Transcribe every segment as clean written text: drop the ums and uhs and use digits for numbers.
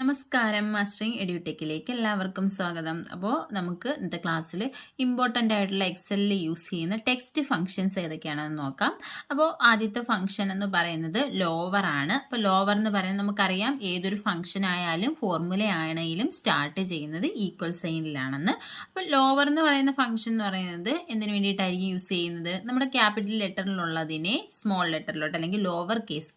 നമസ്കാരം, മാസ്റ്ററിംഗ് എഡ്യൂടെക്കിലേക്ക് എല്ലാവർക്കും സ്വാഗതം. അപ്പോൾ നമുക്ക് ഇന്നത്തെ ക്ലാസ്സിൽ ഇമ്പോർട്ടൻ്റ് ആയിട്ടുള്ള എക്സലിൽ യൂസ് ചെയ്യുന്ന ടെക്സ്റ്റ് ഫംഗ്ഷൻസ് ഏതൊക്കെയാണെന്ന് നോക്കാം. അപ്പോൾ ആദ്യത്തെ ഫംഗ്ഷൻ എന്ന് പറയുന്നത് ലോവർ ആണ്. അപ്പോൾ ലോവർ എന്ന് പറയുന്നത് നമുക്കറിയാം ഏതൊരു ഫംഗ്ഷൻ ആയാലും ഫോർമുല ആണെങ്കിലും സ്റ്റാർട്ട് ചെയ്യുന്നത് ഈക്വൽ സൈനിലാണെന്ന്. അപ്പോൾ ലോവർ എന്ന് പറയുന്ന ഫംഗ്ഷൻ എന്ന് പറയുന്നത് എന്തിനു വേണ്ടിയിട്ടായിരിക്കും യൂസ് ചെയ്യുന്നത്? നമ്മുടെ ക്യാപിറ്റൽ ലെറ്ററിലുള്ളതിനെ സ്മോൾ ലെറ്ററിലോട്ട് അല്ലെങ്കിൽ ലോവർ കേസ്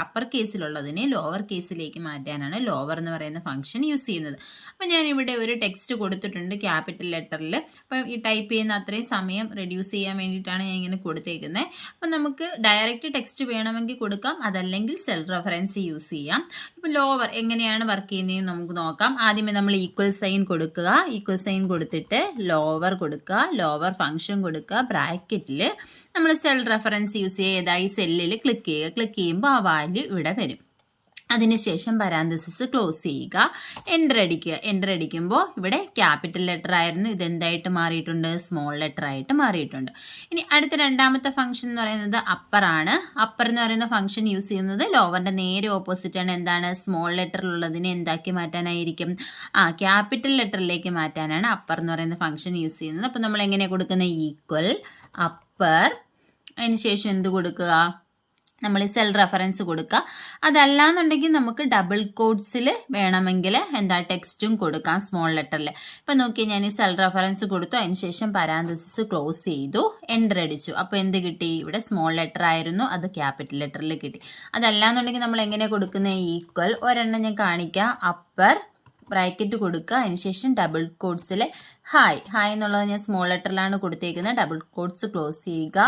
അപ്പർ കേസിലുള്ളതിനെ ലോവർ കേസിലേക്ക് മാറ്റാനാണ് ലോവർ എന്ന് പറയുന്ന ഫംഗ്ഷൻ യൂസ് ചെയ്യുന്നത്. അപ്പം ഞാൻ ഇവിടെ ഒരു ടെക്സ്റ്റ് കൊടുത്തിട്ടുണ്ട് ക്യാപിറ്റൽ ലെറ്ററിൽ. അപ്പം ഈ ടൈപ്പ് ചെയ്യുന്ന അത്രയും സമയം റെഡ്യൂസ് ചെയ്യാൻ വേണ്ടിയിട്ടാണ് ഞാൻ ഇങ്ങനെ കൊടുത്തേക്കുന്നത്. അപ്പം നമുക്ക് ഡയറക്റ്റ് ടെക്സ്റ്റ് വേണമെങ്കിൽ കൊടുക്കാം, അതല്ലെങ്കിൽ സെൽഫ് റെഫറൻസ് യൂസ് ചെയ്യാം. ഇപ്പം ലോവർ എങ്ങനെയാണ് വർക്ക് ചെയ്യുന്നതെന്ന് നമുക്ക് നോക്കാം. ആദ്യമേ നമ്മൾ ഈക്വൽ സൈൻ കൊടുക്കുക. ഈക്വൽ സൈൻ കൊടുത്തിട്ട് ലോവർ കൊടുക്കുക, ലോവർ ഫംഗ്ഷൻ കൊടുക്കുക. ബ്രാക്കറ്റിൽ നമ്മൾ സെൽ റെഫറൻസ് യൂസ് ചെയ്യുക. ഏതായി സെല്ലിൽ ക്ലിക്ക് ചെയ്യുക. ക്ലിക്ക് ചെയ്യുമ്പോൾ ആ വാല്യൂ ഇവിടെ വരും. അതിനുശേഷം പരാന്തസിസ് ക്ലോസ് ചെയ്യുക, എൻ്റർ അടിക്കുക. എൻ്റർ അടിക്കുമ്പോൾ ഇവിടെ ക്യാപിറ്റൽ ലെറ്റർ ആയിരുന്നു, ഇതെന്തായിട്ട് മാറിയിട്ടുണ്ട്? സ്മോൾ ലെറ്റർ ആയിട്ട് മാറിയിട്ടുണ്ട്. ഇനി അടുത്ത രണ്ടാമത്തെ ഫംഗ്ഷൻ എന്ന് പറയുന്നത് അപ്പർ ആണ്. അപ്പർ എന്ന് പറയുന്ന ഫംഗ്ഷൻ യൂസ് ചെയ്യുന്നത് ലോവറിൻ്റെ നേരെ ഓപ്പോസിറ്റ് ആണ്. എന്താണ്? സ്മോൾ ലെറ്ററിലുള്ളതിനെ എന്താക്കി മാറ്റാനായിരിക്കും? ക്യാപിറ്റൽ ലെറ്ററിലേക്ക് മാറ്റാനാണ് അപ്പർ എന്ന് പറയുന്ന ഫംഗ്ഷൻ യൂസ് ചെയ്യുന്നത്. അപ്പോൾ നമ്മൾ എങ്ങനെയാണ് കൊടുക്കുന്നത്? ഈക്വൽ അപ്പർ, അതിനുശേഷം എന്ത് കൊടുക്കുക? നമ്മൾ സെൽ റെഫറൻസ് കൊടുക്കുക. അതല്ലാന്നുണ്ടെങ്കിൽ നമുക്ക് ഡബിൾ കോഡ്സിൽ വേണമെങ്കിൽ ടെക്സ്റ്റും കൊടുക്കാം സ്മോൾ ലെറ്ററിൽ. ഇപ്പം നോക്കി, ഞാൻ ഈ സെൽ റെഫറൻസ് കൊടുത്തു, അതിനുശേഷം പരാന്തസിസ് ക്ലോസ് ചെയ്തു, എൻ്റർ അടിച്ചു. അപ്പോൾ എന്ത് കിട്ടി? ഇവിടെ സ്മോൾ ലെറ്റർ ആയിരുന്നു, അത് ക്യാപിറ്റൽ ലെറ്ററിൽ കിട്ടി. അതല്ലാന്നുണ്ടെങ്കിൽ നമ്മൾ എങ്ങനെ കൊടുക്കുന്നത്? ഈക്വൽ, ഒരെണ്ണം ഞാൻ കാണിക്കാം. അപ്പർ ബ്രാക്കറ്റ് കൊടുക്കുക, അതിനുശേഷം ഡബിൾ കോഡ്സിൽ ഹായ് എന്നുള്ളത് ഞാൻ സ്മോൾ ലെറ്ററിലാണ് കൊടുത്തേക്കുന്നത്. ഡബിൾ കോഡ്സ് ക്ലോസ് ചെയ്യുക,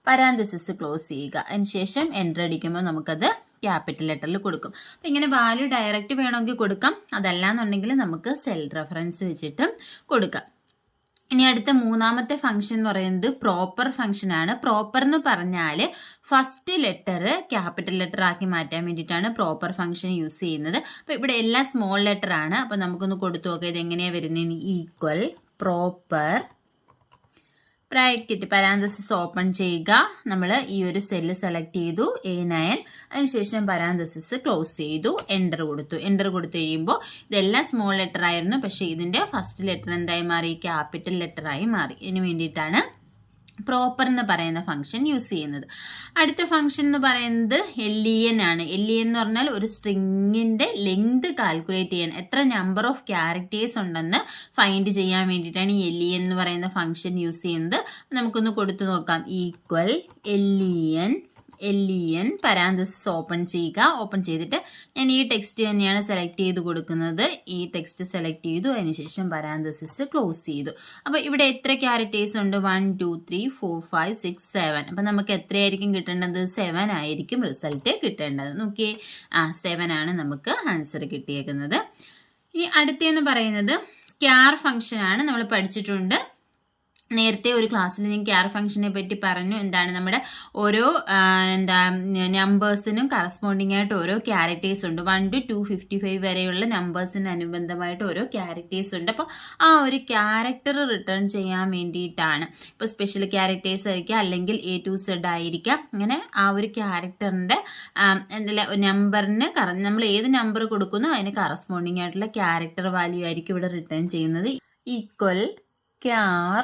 പരാന്തസിസ് ക്ലോസ് ചെയ്യുക, അതിനുശേഷം എൻ്റർ അടിക്കുമ്പോൾ നമുക്കത് ക്യാപിറ്റൽ ലെറ്ററിൽ കൊടുക്കും. അപ്പം ഇങ്ങനെ വാല്യൂ ഡയറക്റ്റ് വേണമെങ്കിൽ കൊടുക്കാം, അതല്ലാന്നുണ്ടെങ്കിൽ നമുക്ക് സെൽ റെഫറൻസ് വെച്ചിട്ടും കൊടുക്കാം. ഇനി അടുത്ത മൂന്നാമത്തെ ഫംഗ്ഷൻ എന്ന് പറയുന്നത് പ്രോപ്പർ ഫംഗ്ഷൻ ആണ്. പ്രോപ്പർ എന്ന് പറഞ്ഞാൽ ഫസ്റ്റ് ലെറ്റർ ക്യാപിറ്റൽ ലെറ്റർ ആക്കി മാറ്റാൻ വേണ്ടിയിട്ടാണ് പ്രോപ്പർ ഫംഗ്ഷൻ യൂസ് ചെയ്യുന്നത്. അപ്പോൾ ഇവിടെ എല്ലാം സ്മോൾ ലെറ്റർ ആണ്. അപ്പോൾ നമുക്കൊന്ന് കൊടുത്തു നോക്കാം ഇത് എങ്ങനെയാണ് വരുന്നത്. Equal proper bracket parenthesis open ചെയ്യുക. നമ്മൾ ഈ ഒരു സെല്ല് സെലക്ട് ചെയ്തു, A9, അതിനുശേഷം പരാന്തസിസ് ക്ലോസ് ചെയ്തു, എൻ്റർ കൊടുത്തു. എൻ്റർ കൊടുത്തു കഴിയുമ്പോൾ ഇതെല്ലാം സ്മോൾ ലെറ്റർ ആയിരുന്നു, പക്ഷേ ഇതിൻ്റെ ഫസ്റ്റ് ലെറ്റർ എന്തായി മാറി? ക്യാപിറ്റൽ ലെറ്റർ ആയി മാറി. ഇതിന് വേണ്ടിയിട്ടാണ് പ്രോപ്പർ എന്ന് പറയുന്ന ഫംഗ്ഷൻ യൂസ് ചെയ്യുന്നത്. അടുത്ത ഫംഗ്ഷൻ എന്ന് പറയുന്നത് LEN ആണ്. LEN എന്ന് പറഞ്ഞാൽ ഒരു സ്ട്രിങ്ങിൻ്റെ ലെങ്ത് കാൽക്കുലേറ്റ് ചെയ്യാൻ, എത്ര നമ്പർ ഓഫ് ക്യാരക്ടേഴ്സ് ഉണ്ടെന്ന് ഫൈൻഡ് ചെയ്യാൻ വേണ്ടിയിട്ടാണ് ഈ LEN എന്ന് പറയുന്ന ഫംഗ്ഷൻ യൂസ് ചെയ്യുന്നത്. നമുക്കൊന്ന് കൊടുത്തു നോക്കാം. ഈക്വൽ LEN പരാന്തസിസ് ഓപ്പൺ ചെയ്യുക. ഓപ്പൺ ചെയ്തിട്ട് ഞാൻ ഈ ടെക്സ്റ്റ് തന്നെയാണ് സെലക്ട് ചെയ്ത് കൊടുക്കുന്നത്. ഈ ടെക്സ്റ്റ് സെലക്ട് ചെയ്തു, അതിനുശേഷം പരാന്തസിസ് ക്ലോസ് ചെയ്തു. അപ്പോൾ ഇവിടെ എത്ര ക്യാരക്ടേഴ്സ് ഉണ്ട്? 1 2 3 4 5 6 7. അപ്പം നമുക്ക് എത്രയായിരിക്കും കിട്ടേണ്ടത്? 7 ആയിരിക്കും റിസൾട്ട് കിട്ടേണ്ടത്. നോക്കിയേ, 7 ആണ് നമുക്ക് ആൻസർ കിട്ടിയേക്കുന്നത്. ഇനി അടുത്തെന്ന് പറയുന്നത് ക്യാർ ഫംഗ്ഷൻ ആണ്. നമ്മൾ പഠിച്ചിട്ടുണ്ട് നേരത്തെ ഒരു ക്ലാസ്സിൽ ഞാൻ ക്യാർ ഫംഗ്ഷനെ പറ്റി പറഞ്ഞു. എന്താണ്? നമ്മുടെ ഓരോ നമ്പേഴ്സിനും കറസ്പോണ്ടിങ് ആയിട്ട് ഓരോ ക്യാരക്ടേഴ്സ് ഉണ്ട്. 1 to 255 വരെയുള്ള നമ്പേഴ്സിന് അനുബന്ധമായിട്ട് ഓരോ ക്യാരക്ടേഴ്സ് ഉണ്ട്. അപ്പോൾ ആ ഒരു ക്യാരക്ടർ റിട്ടേൺ ചെയ്യാൻ വേണ്ടിയിട്ടാണ്. ഇപ്പോൾ സ്പെഷ്യൽ ക്യാരക്ടേഴ്സ് ആയിരിക്കാം, അല്ലെങ്കിൽ A to Z ആയിരിക്കാം. അങ്ങനെ ആ ഒരു ക്യാരക്ടറിൻ്റെ നമ്പറിന് നമ്മൾ ഏത് നമ്പർ കൊടുക്കുന്നോ അതിന് കറസ്പോണ്ടിങ് ആയിട്ടുള്ള ക്യാരക്ടർ വാല്യൂ ആയിരിക്കും ഇവിടെ റിട്ടേൺ ചെയ്യുന്നത്. ഈക്വൽ ക്യാർ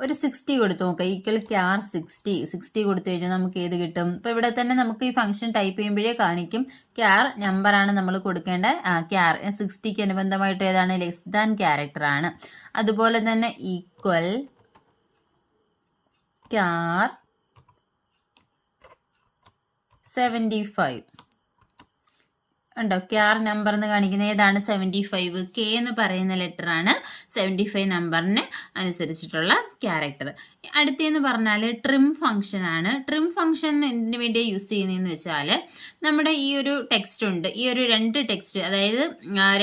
ഒരു 60 കൊടുത്തു നോക്കാം. ഈക്വൽ ക്യാർ 60 കൊടുത്തു കഴിഞ്ഞാൽ നമുക്ക് ഏത് കിട്ടും? ഇപ്പോൾ ഇവിടെ തന്നെ നമുക്ക് ഈ ഫംഗ്ഷൻ ടൈപ്പ് ചെയ്യുമ്പോഴേ കാണിക്കും ക്യാർ നമ്പറാണ് നമ്മൾ കൊടുക്കേണ്ട. ക്യാർ 60ക്ക് അനുബന്ധമായിട്ട് ഏതാണ്? ലെസ് ദാൻ ക്യാരക്ടർ ആണ്. അതുപോലെ തന്നെ ഈക്വൽ ക്യാർ 75 ഉണ്ടോ? ക്യാർ നമ്പർ എന്ന് കാണിക്കുന്നത് ഏതാണ്? 75. K എന്ന് പറയുന്ന ലെറ്റർ ആണ് 75 നമ്പറിന് അനുസരിച്ചിട്ടുള്ള ക്യാരക്ടർ. അടുത്തെന്ന് പറഞ്ഞാൽ ട്രിം ഫംഗ്ഷൻ ആണ്. ട്രിം ഫംഗ്ഷൻ എന്തിനു വേണ്ടിയാണ് യൂസ് ചെയ്യുന്നതെന്ന് വെച്ചാൽ നമ്മുടെ ഈ ഒരു ടെക്സ്റ്റ് ഉണ്ട്, ഈ ഒരു 2 ടെക്സ്റ്റ്, അതായത്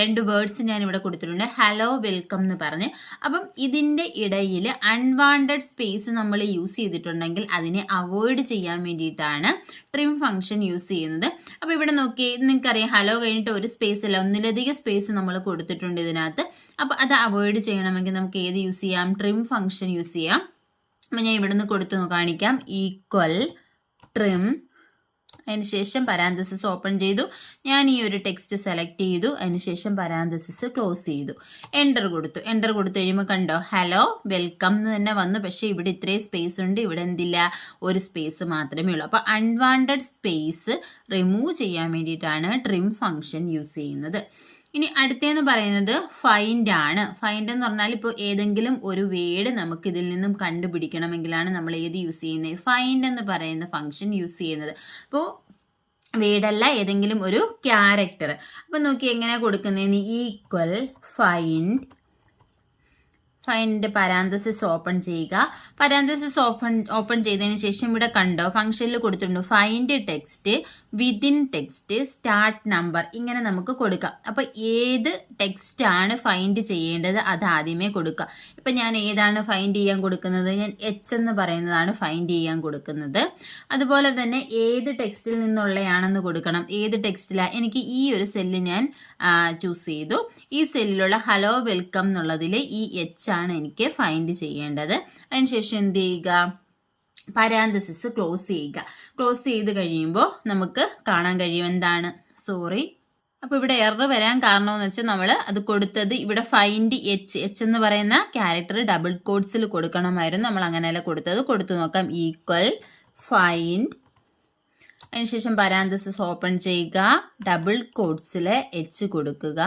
2 വേർഡ്സ് ഞാൻ ഇവിടെ കൊടുത്തിട്ടുണ്ട്, ഹലോ വെൽക്കം എന്ന് പറഞ്ഞ്. അപ്പം ഇതിൻ്റെ ഇടയിൽ അൺവാണ്ടഡ് സ്പേസ് നമ്മൾ യൂസ് ചെയ്തിട്ടുണ്ടെങ്കിൽ അതിനെ അവോയ്ഡ് ചെയ്യാൻ വേണ്ടിയിട്ടാണ് ട്രിം ഫംഗ്ഷൻ യൂസ് ചെയ്യുന്നത്. അപ്പോൾ ഇവിടെ നോക്കി, നിങ്ങൾക്കറിയാം ഹലോ കഴിഞ്ഞിട്ട് ഒരു സ്പേസ് അല്ല, ഒന്നിലധികം സ്പേസ് നമ്മൾ കൊടുത്തിട്ടുണ്ട് ഇതിനകത്ത്. അപ്പോൾ അത് അവോയ്ഡ് ചെയ്യണമെങ്കിൽ നമുക്ക് ഏത് യൂസ് ചെയ്യാം? ട്രിം ഫംഗ്ഷൻ യൂസ് ചെയ്യാം. അപ്പം ഞാൻ ഇവിടുന്ന് കൊടുത്തു കാണിക്കാം. ഈക്വൽ ട്രിം അതിനുശേഷം പരാന്തസിസ് ഓപ്പൺ ചെയ്തു. ഞാൻ ഈ ഒരു ടെക്സ്റ്റ് സെലക്ട് ചെയ്തു. അതിനുശേഷം പരാന്തസിസ് ക്ലോസ് ചെയ്തു. എൻ്റർ കൊടുത്തു. എൻ്റർ കൊടുത്തു കഴിയുമ്പോൾ കണ്ടോ ഹലോ വെൽക്കം എന്ന് തന്നെ വന്നു. പക്ഷേ ഇവിടെ ഇത്രയും സ്പേസ് ഉണ്ട്, ഇവിടെ എന്തില്ല, ഒരു സ്പേസ് മാത്രമേ ഉള്ളൂ. അപ്പോൾ അൺവാണ്ടഡ് സ്പേസ് റിമൂവ് ചെയ്യാൻ വേണ്ടിയിട്ടാണ് ട്രിം ഫംഗ്ഷൻ യൂസ് ചെയ്യുന്നത്. ഇനി അടുത്തതെന്ന് പറയുന്നത് ഫൈൻഡ് ആണ്. ഫൈൻഡ് എന്ന് പറഞ്ഞാൽ ഇപ്പോൾ ഏതെങ്കിലും ഒരു വേർഡ് നമുക്ക് ഇതിൽ നിന്നും കണ്ടുപിടിക്കണമെങ്കിലാണ് നമ്മൾ ഏത് യൂസ് ചെയ്യുന്നത്, ഫൈൻഡ് എന്ന് പറയുന്ന ഫംഗ്ഷൻ യൂസ് ചെയ്യുന്നത്. അപ്പോൾ വേർഡല്ല, ഏതെങ്കിലും ഒരു ക്യാരക്ടർ. അപ്പം നോക്കി എങ്ങനെയാണ് കൊടുക്കുന്നതെന്ന്, ഈക്വൽ ഫൈൻഡ് പരാന്തസിസ് ഓപ്പൺ ചെയ്യുക. പരാന്തസിസ് ഓപ്പൺ ചെയ്തതിന് ശേഷം ഇവിടെ കണ്ടോ ഫംഗ്ഷനിൽ കൊടുത്തിട്ടുണ്ട് find text, within text, start number, ഇങ്ങനെ നമുക്ക് കൊടുക്കാം. അപ്പോൾ ഏത് ടെക്സ്റ്റ് ആണ് ഫൈൻഡ് ചെയ്യേണ്ടത് അത് ആദ്യമേ കൊടുക്കുക. ഇപ്പം ഞാൻ ഏതാണ് ഫൈൻഡ് ചെയ്യാൻ കൊടുക്കുന്നത്, ഞാൻ എച്ച് എന്ന് പറയുന്നതാണ് ഫൈൻഡ് ചെയ്യാൻ കൊടുക്കുന്നത്. അതുപോലെ തന്നെ ഏത് ടെക്സ്റ്റിൽ നിന്നുള്ളയാണെന്ന് കൊടുക്കണം. ഏത് ടെക്സ്റ്റിലാണ്, എനിക്ക് ഈ ഒരു സെല്ല് ഞാൻ ചൂസ് ചെയ്തു. ഈ സെല്ലിലുള്ള ഹലോ വെൽക്കം എന്നുള്ളതിൽ ഈ എച്ച് ആണ് എനിക്ക് ഫൈൻഡ് ചെയ്യേണ്ടത്. അതിനുശേഷം എന്ത് ചെയ്യുക, പരാന്തസിസ് ക്ലോസ് ചെയ്യുക. ക്ലോസ് ചെയ്ത് കഴിയുമ്പോൾ നമുക്ക് കാണാൻ കഴിയും എന്താണ്, അപ്പോൾ ഇവിടെ എറർ വരാൻ കാരണമെന്ന് വെച്ചാൽ നമ്മൾ അത് കൊടുത്തത് ഇവിടെ ഫൈൻഡ് എച്ച് എന്ന് പറയുന്ന ക്യാരക്ടർ ഡബിൾ കോഡ്സിൽ കൊടുക്കണമായിരുന്നു. നമ്മൾ അങ്ങനെയല്ല കൊടുത്തത്. കൊടുത്തു നോക്കാം, ഈക്വൽ ഫൈൻഡ്, അതിനുശേഷം പരാന്തസിസ് ഓപ്പൺ ചെയ്യുക, ഡബിൾ കോഡ്സിൽ എച്ച് കൊടുക്കുക,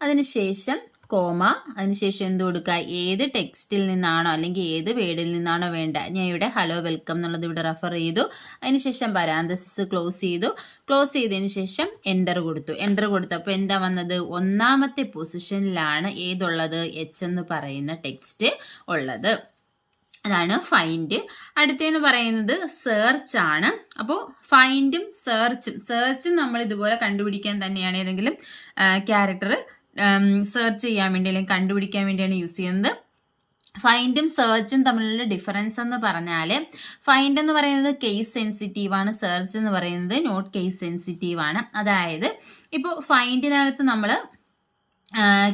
അതിനുശേഷം കോമ, അതിനുശേഷം എന്ത് കൊടുക്കുക, ഏത് ടെക്സ്റ്റിൽ നിന്നാണോ അല്ലെങ്കിൽ ഏത് വേർഡിൽ നിന്നാണോ വേണ്ട. ഞാൻ ഇവിടെ ഹലോ വെൽക്കം എന്നുള്ളത് ഇവിടെ റെഫർ ചെയ്തു. അതിനുശേഷം പരാന്തസിസ് ക്ലോസ് ചെയ്തു. ക്ലോസ് ചെയ്തതിന് ശേഷം എൻ്റർ കൊടുത്തു. എൻ്റർ കൊടുത്തപ്പോൾ എന്താ വന്നത്, ഒന്നാമത്തെ പൊസിഷനിലാണ് ഏതുള്ളത്, എച്ച് എന്ന് പറയുന്ന ടെക്സ്റ്റ് ഉള്ളത്. അതാണ് ഫൈൻഡ്. അടുത്തെന്ന് പറയുന്നത് സെർച്ച് ആണ്. അപ്പോൾ ഫൈൻഡും സെർച്ചും നമ്മൾ ഇതുപോലെ കണ്ടുപിടിക്കാൻ തന്നെയാണ്, ഏതെങ്കിലും ക്യാരക്ടർ സെർച്ച് ചെയ്യാൻ വേണ്ടി അല്ലെങ്കിൽ കണ്ടുപിടിക്കാൻ വേണ്ടിയാണ് യൂസ് ചെയ്യുന്നത്. ഫൈൻഡും സെർച്ചും തമ്മിലുള്ള ഡിഫറൻസ് എന്ന് പറഞ്ഞാൽ, ഫൈൻഡ് എന്ന് പറയുന്നത് കേസ് സെൻസിറ്റീവ് ആണ്, സെർച്ച് എന്ന് പറയുന്നത് നോട്ട് കേസ് സെൻസിറ്റീവ് ആണ്. അതായത് ഇപ്പോൾ ഫൈൻഡിനകത്ത് നമ്മൾ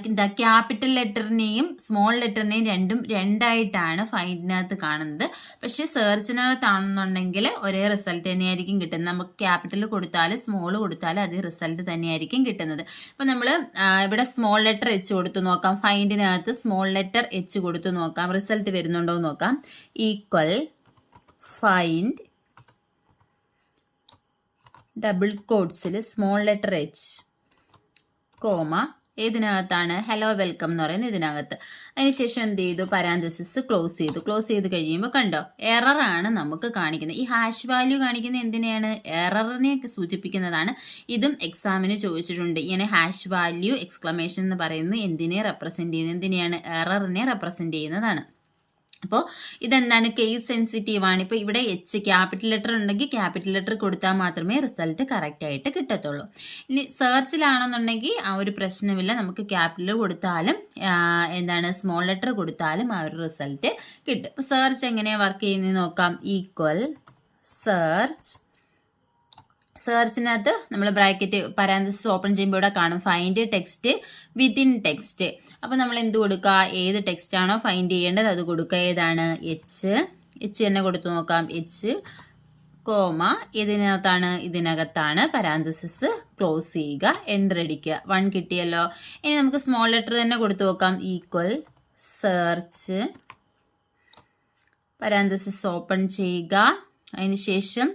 എന്താ ക്യാപിറ്റൽ ലെറ്ററിനെയും സ്മോൾ ലെറ്ററിനെയും രണ്ടായിട്ടാണ് ഫൈൻഡിനകത്ത് കാണുന്നത്. പക്ഷേ സെർച്ചിനകത്താണെന്നുണ്ടെങ്കിൽ ഒരേ റിസൾട്ട് തന്നെയായിരിക്കും കിട്ടുന്നത്. നമുക്ക് ക്യാപിറ്റൽ കൊടുത്താലും സ്മോൾ കൊടുത്താലും അതേ റിസൾട്ട് തന്നെയായിരിക്കും കിട്ടുന്നത്. ഇപ്പം നമ്മൾ ഇവിടെ സ്മോൾ ലെറ്റർ എച്ച് കൊടുത്തു നോക്കാം. ഫൈൻഡിനകത്ത് സ്മോൾ ലെറ്റർ എച്ച് കൊടുത്തു നോക്കാം, റിസൾട്ട് വരുന്നുണ്ടോ എന്ന് നോക്കാം. ഈക്വൽ ഫൈൻഡ് ഡബിൾ കോഡ്സിൽ സ്മോൾ ലെറ്റർ എച്ച് കോമ, ഏതിനകത്താണ്, ഹലോ വെൽക്കം എന്ന് പറയുന്നത് ഇതിനകത്ത്. അതിനുശേഷം എന്ത് ചെയ്തു, പരാന്തസിസ് ക്ലോസ് ചെയ്തു. ക്ലോസ് ചെയ്ത് കഴിയുമ്പോൾ കണ്ടോ എററാണ് നമുക്ക് കാണിക്കുന്നത്. ഈ ഹാഷ് വാല്യൂ കാണിക്കുന്നത് എന്തിനെയാണ്, എററിനെ സൂചിപ്പിക്കുന്നതാണ്. ഇതും എക്സാമിന് ചോദിച്ചിട്ടുണ്ട്. ഇങ്ങനെ ഹാഷ് വാല്യൂ എക്സ്ക്ലമേഷൻ എന്ന് പറയുന്നത് എന്തിനെ റെപ്രസെന്റ് ചെയ്യുന്നത്, എന്തിനെയാണ്, എററിനെ റെപ്രസെന്റ് ചെയ്യുന്നതാണ്. അപ്പോൾ ഇതെന്താണ്, കേസ് സെൻസിറ്റീവ് ആണ്. ഇപ്പോൾ ഇവിടെ എച്ച് ക്യാപിറ്റൽ ലെറ്റർ ഉണ്ടെങ്കിൽ ക്യാപിറ്റൽ ലെറ്റർ കൊടുത്താൽ മാത്രമേ റിസൾട്ട് കറക്റ്റ് ആയിട്ട് കിട്ടത്തുള്ളൂ. ഇനി സെർച്ചിലാണെന്നുണ്ടെങ്കിൽ ആ ഒരു പ്രശ്നമില്ല, നമുക്ക് ക്യാപിറ്റൽ കൊടുത്താലും എന്താണ് സ്മോൾ ലെറ്റർ കൊടുത്താലും ആ ഒരു റിസൾട്ട് കിട്ടും. ഇപ്പോൾ സെർച്ച് എങ്ങനെയാണ് വർക്ക് ചെയ്യുന്നത് നോക്കാം. ഈക്വൽ സെർച്ചിനകത്ത് നമ്മൾ ബ്രാക്കറ്റ് പരാന്തസിസ് ഓപ്പൺ ചെയ്യുമ്പോൾ ഇവിടെ കാണും ഫൈൻഡ് ടെക്സ്റ്റ് വിത്തിൻ ടെക്സ്റ്റ്. അപ്പോൾ നമ്മൾ എന്ത് കൊടുക്കുക, ഏത് ടെക്സ്റ്റ് ആണോ ഫൈൻഡ് ചെയ്യേണ്ടത് അത് കൊടുക്കുക. ഏതാണ്, എച്ച് തന്നെ കൊടുത്തു നോക്കാം. എച്ച് കോമ, ഇതിനകത്താണ് പരാന്തസിസ് ക്ലോസ് ചെയ്യുക, എൻ്റർ അടിക്കുക. 1 കിട്ടിയല്ലോ. ഇനി നമുക്ക് സ്മോൾ ലെറ്റർ തന്നെ കൊടുത്തു നോക്കാം. ഈക്വൽ സെർച്ച്, പരാന്തസിസ് ഓപ്പൺ ചെയ്യുക, അതിനുശേഷം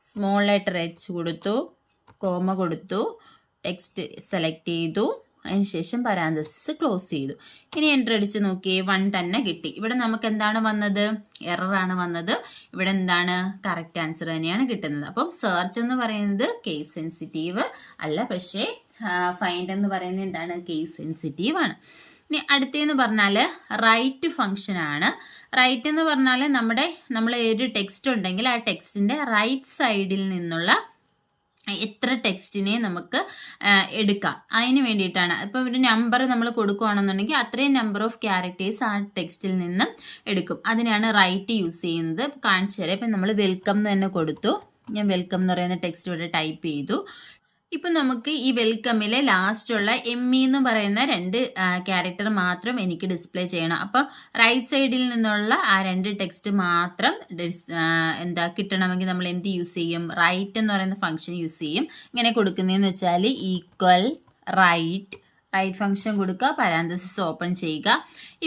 സ്മോൾ ലെറ്റർ എച്ച് കൊടുത്തു, കോമ കൊടുത്തു, ടെക്സ്റ്റ് സെലക്ട് ചെയ്തു, അതിനുശേഷം പരാന്തസിസ് ക്ലോസ് ചെയ്തു. ഇനി എൻ്റർ അടിച്ച് നോക്കിയേ, 1 തന്നെ കിട്ടി. ഇവിടെ നമുക്ക് എന്താണ് വന്നത്, എററാണ് വന്നത്. ഇവിടെ എന്താണ്, കറക്റ്റ് ആൻസർ തന്നെയാണ് കിട്ടുന്നത്. അപ്പം സെർച്ച് എന്ന് പറയുന്നത് കേസ് സെൻസിറ്റീവ് അല്ല, പക്ഷേ ഫൈൻഡ് എന്ന് പറയുന്നത് എന്താണ്, കേസ് സെൻസിറ്റീവ് ആണ്. ഇനി അടുത്തെന്ന് പറഞ്ഞാൽ റൈറ്റ് ഫംഗ്ഷൻ ആണ്. റൈറ്റ് എന്ന് പറഞ്ഞാൽ നമ്മൾ ഒരു ടെക്സ്റ്റ് ഉണ്ടെങ്കിൽ ആ ടെക്സ്റ്റിൻ്റെ റൈറ്റ് സൈഡിൽ നിന്നുള്ള എത്ര ടെക്സ്റ്റിനെ നമുക്ക് എടുക്കാം, അതിന് വേണ്ടിയിട്ടാണ്. ഇപ്പോൾ ഒരു നമ്പർ നമ്മൾ കൊടുക്കുകയാണെന്നുണ്ടെങ്കിൽ അത്രയും നമ്പർ ഓഫ് ക്യാരക്ടേഴ്സ് ആ ടെക്സ്റ്റിൽ നിന്നും എടുക്കും. അതിനാണ് റൈറ്റ് യൂസ് ചെയ്യുന്നത്. കാണിച്ചു തരാം. ഇപ്പം നമ്മൾ വെൽക്കം എന്ന് തന്നെ കൊടുത്തു. ഞാൻ വെൽക്കം എന്ന് പറയുന്ന ടെക്സ്റ്റ് ഇവിടെ ടൈപ്പ് ചെയ്തു. ഇപ്പം നമുക്ക് ഈ വെൽക്കമിലെ ലാസ്റ്റുള്ള എന്ന് പറയുന്ന 2 ക്യാരക്ടർ മാത്രം എനിക്ക് ഡിസ്പ്ലേ ചെയ്യണം. അപ്പോൾ റൈറ്റ് സൈഡിൽ നിന്നുള്ള ആ 2 ടെക്സ്റ്റ് മാത്രം കിട്ടണമെങ്കിൽ നമ്മൾ എന്ത് യൂസ് ചെയ്യും? റൈറ്റ് എന്ന് പറയുന്ന ഫംഗ്ഷൻ യൂസ് ചെയ്യും. ഇങ്ങനെ കൊടുക്കുന്നതെന്ന് വെച്ചാൽ ഈക്വൽ റൈറ്റ് ഫംഗ്ഷൻ കൊടുക്കുക, പാരാന്തസിസ് ഓപ്പൺ ചെയ്യുക.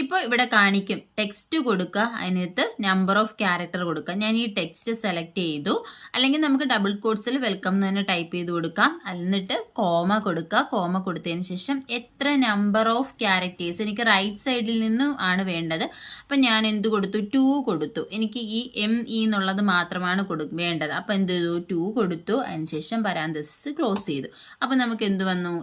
ഇപ്പോൾ ഇവിടെ കാണിക്കും ടെക്സ്റ്റ് കൊടുക്കുക, അതിനകത്ത് നമ്പർ ഓഫ് ക്യാരക്ടർ കൊടുക്കുക. ഞാൻ ഈ ടെക്സ്റ്റ് സെലക്ട് ചെയ്തു, അല്ലെങ്കിൽ നമുക്ക് ഡബിൾ കോട്ട്സിൽ വെൽക്കം എന്ന് തന്നെ ടൈപ്പ് ചെയ്ത് കൊടുക്കാം. എന്നിട്ട് കോമ കൊടുക്കുക. കോമ കൊടുത്തതിന് ശേഷം എത്ര നമ്പർ ഓഫ് ക്യാരക്ടേഴ്സ്, എനിക്ക് റൈറ്റ് സൈഡിൽ നിന്നും ആണ് വേണ്ടത്. അപ്പം ഞാൻ എന്ത് കൊടുത്തു? 2 കൊടുത്തു. എനിക്ക് ഈ എന്നുള്ളത് മാത്രമാണ് വേണ്ടത്. അപ്പം എന്ത് ചെയ്തു? 2 കൊടുത്തു. അതിനുശേഷം പാരാന്തസിസ് ക്ലോസ് ചെയ്തു. അപ്പം നമുക്ക് എന്ത് വന്നു?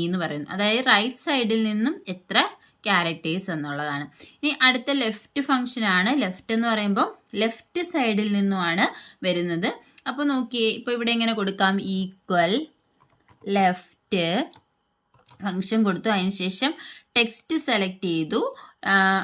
എന്ന് പറയുന്നു. അതായത് റൈറ്റ് സൈഡിൽ നിന്നും എത്ര ക്യാരക്ടേഴ്സ് എന്നുള്ളതാണ്. ഇനി അടുത്ത ലെഫ്റ്റ് ഫംഗ്ഷൻ ആണ്. ലെഫ്റ്റ് എന്ന് പറയുമ്പോൾ ലെഫ്റ്റ് സൈഡിൽ നിന്നുമാണ് വരുന്നത്. അപ്പോൾ നോക്കിയേ, ഇപ്പോൾ ഇവിടെ എങ്ങനെ കൊടുക്കാം? ഈക്വൽ ലെഫ്റ്റ് ഫംഗ്ഷൻ കൊടുത്തു. അതിനുശേഷം ടെക്സ്റ്റ് സെലക്ട് ചെയ്തു.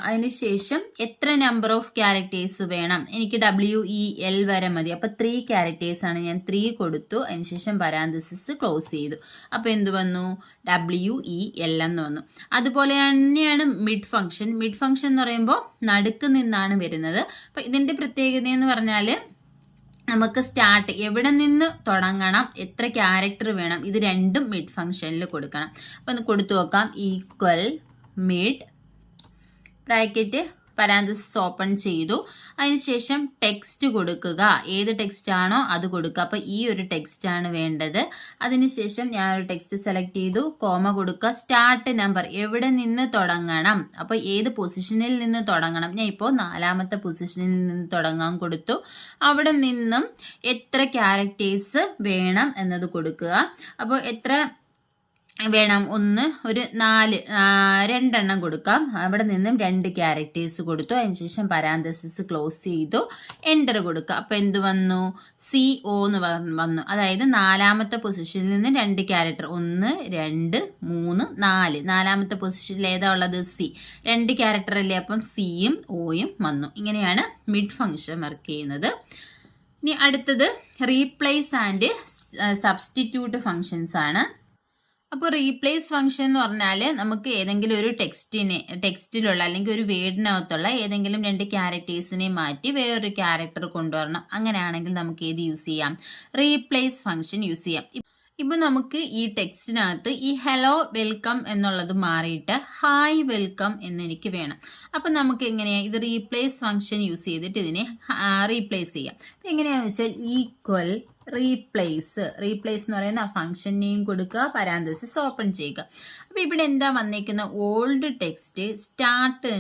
അതിനുശേഷം എത്ര നമ്പർ ഓഫ് ക്യാരക്ടേഴ്സ് വേണം? എനിക്ക് WEL വരെ മതി. അപ്പോൾ 3 ക്യാരക്ടേഴ്സ് ആണ്. ഞാൻ 3 കൊടുത്തു. അതിനുശേഷം പാരാന്തസിസ് ക്ലോസ് ചെയ്തു. അപ്പോൾ എന്ത് വന്നു? WEL എന്ന് വന്നു. അതുപോലെ തന്നെയാണ് മിഡ് ഫംഗ്ഷൻ. മിഡ് ഫംഗ്ഷൻ എന്ന് പറയുമ്പോൾ നടുക്ക് നിന്നാണ് വരുന്നത്. അപ്പോൾ ഇതിൻ്റെ പ്രത്യേകത എന്ന് പറഞ്ഞാൽ നമുക്ക് സ്റ്റാർട്ട് എവിടെ നിന്ന് തുടങ്ങണം, എത്ര ക്യാരക്ടർ വേണം, ഇത് രണ്ടും മിഡ് ഫംഗ്ഷനിൽ കൊടുക്കണം. അപ്പോൾ ഒന്ന് കൊടുത്തു നോക്കാം. Equal mid bracket parenthesis open ചെയ്തു. അതിനുശേഷം ടെക്സ്റ്റ് കൊടുക്കുക. ഏത് ടെക്സ്റ്റ് ആണോ അത് കൊടുക്കുക. അപ്പോൾ ഈ ഒരു ടെക്സ്റ്റ് ആണ് വേണ്ടത്. അതിനുശേഷം ഞാൻ ഒരു ടെക്സ്റ്റ് സെലക്ട് ചെയ്തു. കോമ കൊടുക്കുക. സ്റ്റാർട്ട് നമ്പർ എവിടെ നിന്ന് തുടങ്ങണം, അപ്പോൾ ഏത് പൊസിഷനിൽ നിന്ന് തുടങ്ങണം. ഞാൻ ഇപ്പോൾ 4ാമത്തെ പൊസിഷനിൽ നിന്ന് തുടങ്ങാൻ കൊടുത്തു. അവിടെ നിന്നും എത്ര ക്യാരക്ടേഴ്സ് വേണം എന്നത് കൊടുക്കുക. അപ്പോൾ എത്ര വേണം? ഒരു 2 കൊടുക്കാം. അവിടെ നിന്നും 2 ക്യാരക്ടേഴ്സ് കൊടുത്തു. അതിനുശേഷം പാരാന്തസിസ് ക്ലോസ് ചെയ്തു. എൻ്റർ കൊടുക്കുക. അപ്പോൾ എന്ത് വന്നു? CO എന്ന് വന്നു. അതായത് 4ാമത്തെ പൊസിഷനിൽ നിന്ന് 2 ക്യാരക്ടർ, 1 2 3 4. 4ാമത്തെ പൊസിഷനിൽ ഏതാ ഉള്ളത്? C. 2 ക്യാരക്ടർ അല്ലേ, അപ്പം Cയും Oയും വന്നു. ഇങ്ങനെയാണ് മിഡ് ഫംഗ്ഷൻ വർക്ക് ചെയ്യുന്നത്. ഇനി അടുത്തത് റീപ്ലേസ് ആൻഡ് സബ്സ്റ്റിറ്റ്യൂട്ട് ഫംഗ്ഷൻസ് ആണ്. അപ്പോൾ റീപ്ലേസ് ഫംഗ്ഷൻ എന്ന് പറഞ്ഞാൽ നമുക്ക് ഏതെങ്കിലും ഒരു ടെക്സ്റ്റിലുള്ള അല്ലെങ്കിൽ ഒരു വേർഡിനകത്തുള്ള ഏതെങ്കിലും 2 ക്യാരക്ടേഴ്സിനെ മാറ്റി വേറൊരു ക്യാരക്ടർ കൊണ്ടുവരണം. അങ്ങനെയാണെങ്കിൽ നമുക്ക് ഏത് യൂസ് ചെയ്യാം? റീപ്ലേസ് ഫംഗ്ഷൻ യൂസ് ചെയ്യാം. ഇപ്പം നമുക്ക് ഈ ടെക്സ്റ്റിനകത്ത് ഈ ഹലോ വെൽക്കം എന്നുള്ളത് മാറിയിട്ട് ഹായ് വെൽക്കം എന്നെനിക്ക് വേണം. അപ്പം നമുക്ക് എങ്ങനെയാണ് ഇത് റീപ്ലേസ് ഫംഗ്ഷൻ യൂസ് ചെയ്തിട്ട് ഇതിനെ റീപ്ലേസ് ചെയ്യാം. അപ്പം എങ്ങനെയാണെന്ന് വെച്ചാൽ ഈക്വൽ റീപ്ലേസ് എന്ന് പറയുന്ന ആ ഫംഗ്ഷൻ നെയിം കൊടുക്കുക, പാരാന്തസിസ് ഓപ്പൺ ചെയ്യുക. അപ്പോൾ ഇവിടെ എന്താ വന്നേക്കുന്ന? ഓൾഡ് ടെക്സ്റ്റ് സ്റ്റാർട്ട്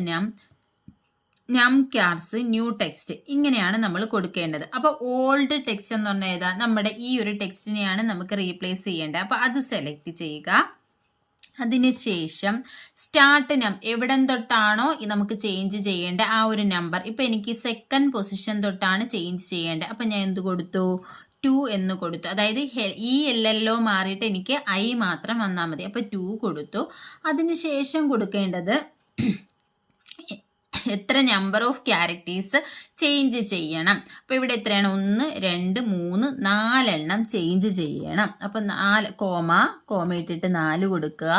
നം ക്യാർസ് ന്യൂ ടെക്സ്റ്റ്, ഇങ്ങനെയാണ് നമ്മൾ കൊടുക്കേണ്ടത്. അപ്പോൾ ഓൾഡ് ടെക്സ്റ്റ് എന്ന് പറഞ്ഞാൽ ഏതാ? നമ്മുടെ ഈ ഒരു ടെക്സ്റ്റിനെയാണ് നമുക്ക് റീപ്ലേസ് ചെയ്യേണ്ടത്. അപ്പോൾ അത് സെലക്ട് ചെയ്യുക. അതിനുശേഷം സ്റ്റാർട്ട് എവിടം തൊട്ടാണോ നമുക്ക് ചേഞ്ച് ചെയ്യേണ്ട ആ ഒരു നമ്പർ, ഇപ്പം എനിക്ക് 2nd പൊസിഷൻ തൊട്ടാണ് ചേഞ്ച് ചെയ്യേണ്ടത്. അപ്പം ഞാൻ എന്ത് കൊടുത്തു? 2 എന്ന് കൊടുത്തു. അതായത് ഈ LLO മാറിയിട്ട് എനിക്ക് I മാത്രം വന്നാൽ മതി. അപ്പോൾ 2 കൊടുത്തു. അതിനുശേഷം കൊടുക്കേണ്ടത് എത്ര നമ്പർ ഓഫ് ക്യാരക്ടേഴ്സ് ചേഞ്ച് ചെയ്യണം. അപ്പോൾ ഇവിടെ എത്രയാണ്? 1 2 3 4 ചേഞ്ച് ചെയ്യണം. അപ്പം 4 കോമ ഇട്ടിട്ട് 4 കൊടുക്കുക.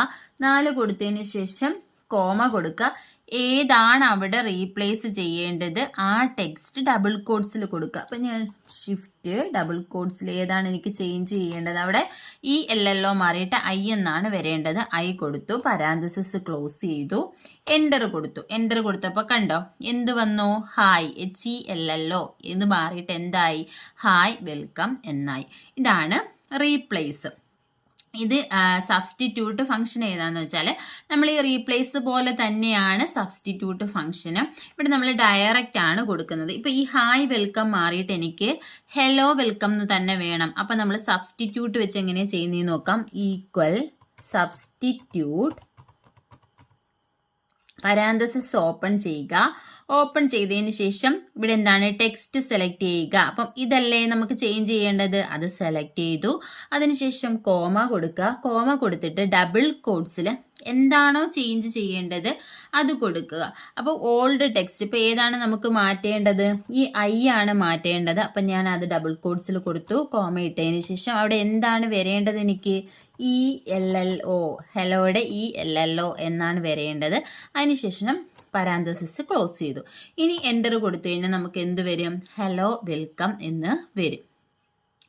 4 കൊടുത്തതിന് ശേഷം കോമ കൊടുക്കുക. ഏതാണ് അവിടെ റീപ്ലേസ് ചെയ്യേണ്ടത് ആ ടെക്സ്റ്റ് ഡബിൾ കോട്ട്സിൽ കൊടുക്കുക. അപ്പം ഞാൻ ഷിഫ്റ്റ് ഡബിൾ കോട്ട്സിൽ ഏതാണ് എനിക്ക് ചേഞ്ച് ചെയ്യേണ്ടത്? അവിടെ ഈ LLO മാറിയിട്ട് I എന്നാണ് വരേണ്ടത്. I കൊടുത്തു. പാരാന്തസിസ് ക്ലോസ് ചെയ്തു. എൻ്റർ കൊടുത്തു. എൻ്റർ കൊടുത്തപ്പോൾ കണ്ടോ എന്ത് വന്നു? ഹായ് HELLO ഇത് മാറിയിട്ട് എന്തായി? ഹായ് വെൽക്കം എന്നായി. ഇതാണ് റീപ്ലേസ്. ഇത് സബ്സ്റ്റിറ്റ്യൂട്ട് ഫംഗ്ഷൻ ഏതാണെന്ന് വെച്ചാൽ നമ്മൾ ഈ റീപ്ലേസ് പോലെ തന്നെയാണ് സബ്സ്റ്റിറ്റ്യൂട്ട് ഫംഗ്ഷന്. ഇവിടെ നമ്മൾ ഡയറക്റ്റ് ആണ് കൊടുക്കുന്നത്. ഇപ്പോൾ ഈ ഹായ് വെൽക്കം മാറിയിട്ട് എനിക്ക് ഹലോ വെൽക്കം എന്ന് തന്നെ വേണം. അപ്പം നമ്മൾ സബ്സ്റ്റിറ്റ്യൂട്ട് വെച്ച് എങ്ങനെയാണ് ചെയ്യുന്നതെന്ന് നോക്കാം. ഈക്വൽ സബ്സ്റ്റിറ്റ്യൂട്ട് പാരാന്തസിസ് ഓപ്പൺ ചെയ്യുക. ഓപ്പൺ ചെയ്തതിന് ശേഷം ഇവിടെ എന്താണ്? ടെക്സ്റ്റ് സെലക്ട് ചെയ്യുക. അപ്പം ഇതല്ലേ നമുക്ക് ചേഞ്ച് ചെയ്യേണ്ടത്, അത് സെലക്ട് ചെയ്തു. അതിനുശേഷം കോമ കൊടുക്കുക. കോമ കൊടുത്തിട്ട് ഡബിൾ കോട്ട്സിൽ എന്താണോ ചേഞ്ച് ചെയ്യേണ്ടത് അത് കൊടുക്കുക. അപ്പോൾ ഓൾഡ് ടെക്സ്റ്റ് ഇപ്പോൾ ഏതാണ് നമുക്ക് മാറ്റേണ്ടത്? ഈ ഐ ആണ് മാറ്റേണ്ടത്. അപ്പം ഞാൻ അത് ഡബിൾ കോട്ട്സിൽ കൊടുത്തു, കോമ ഇട്ടതിന് ശേഷം അവിടെ എന്താണ് വരേണ്ടത്? എനിക്ക് ELLO, ഹെലോയുടെ ELLO എന്നാണ് വരേണ്ടത്. അതിനുശേഷം പരാന്തസിസ് ക്ലോസ് ചെയ്തു. ഇനി എൻ്റർ കൊടുത്തു കഴിഞ്ഞാൽ നമുക്ക് എന്ത് വരും? ഹലോ വെൽക്കം എന്ന് വരും.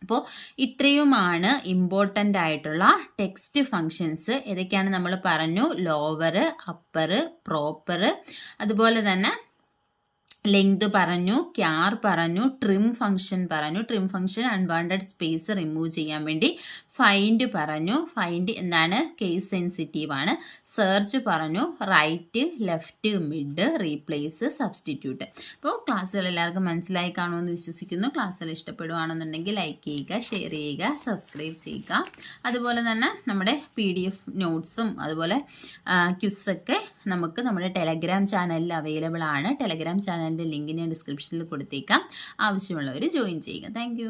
അപ്പോൾ ഇത്രയുമാണ് ഇമ്പോർട്ടൻ്റ് ആയിട്ടുള്ള ടെക്സ്റ്റ് ഫങ്ഷൻസ്. ഏതൊക്കെയാണ് നമ്മൾ പറഞ്ഞു? ലോവർ, അപ്പർ, പ്രോപ്പർ, അതുപോലെ തന്നെ ലെങ്ത് പറഞ്ഞു, ക്യാർ പറഞ്ഞു, ട്രിം ഫംഗ്ഷൻ പറഞ്ഞു. Trim function unwanted space remove ചെയ്യാൻ വേണ്ടി. ഫൈൻഡ് പറഞ്ഞു. ഫൈൻഡ് എന്താണ്? കേസ് സെൻസിറ്റീവ് ആണ്. സെർച്ച് പറഞ്ഞു. Right, left, mid, replace, substitute. അപ്പോൾ ക്ലാസ്സുകൾ എല്ലാവർക്കും മനസ്സിലായി കാണുമെന്ന് വിശ്വസിക്കുന്നു. ക്ലാസ്സുകൾ ഇഷ്ടപ്പെടുകയാണെന്നുണ്ടെങ്കിൽ ലൈക്ക് ചെയ്യുക, ഷെയർ ചെയ്യുക, സബ്സ്ക്രൈബ് ചെയ്യുക. അതുപോലെ തന്നെ നമ്മുടെ PDF നോട്ട്സും അതുപോലെ ക്വിസൊക്കെ നമുക്ക് നമ്മുടെ ടെലഗ്രാം ചാനലിൽ അവൈലബിൾ ആണ്. ടെലഗ്രാം ചാനലിൻ്റെ ലിങ്ക് ഞാൻ ഡിസ്ക്രിപ്ഷനിൽ കൊടുത്തേക്കാം. ആവശ്യമുള്ളവർ ജോയിൻ ചെയ്യുക. താങ്ക്